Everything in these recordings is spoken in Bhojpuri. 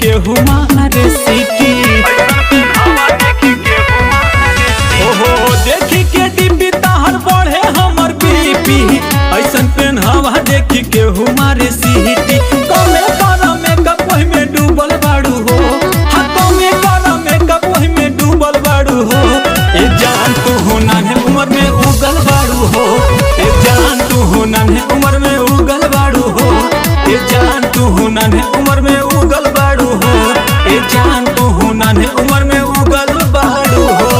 के हमारे सिटी। ओहो देखी के डिब्बी ताहर बढ़े हमर बीपी, ऐसन पेन हवा देखी के हमारे सिटी। कमे कर मेकअप वही में डूबल बाड़ू हो, हाँ कमे कर मेकअप वही में डूबल बाड़ू हो। ए जान तू हो नान्हे उम्र में उगल बाड़ू हो, ए जान तू हो नान्हे उम्र में उगल बाड़ू हो, ए जान तू हो नान्हे उम्र में उगल बाड़ू हो, ए जान तू हो नान्हे उम्र में उगल बाड़ू हो।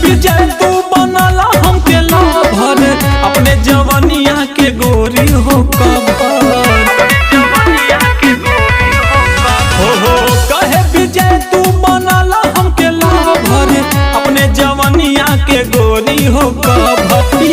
विजय तू बनला हमके लाभर, अपने जवनिया के गोरी हो कबर। हो कहे विजय तू बनला हमके लाभर, अपने जवनिया के गोरी हो कबर।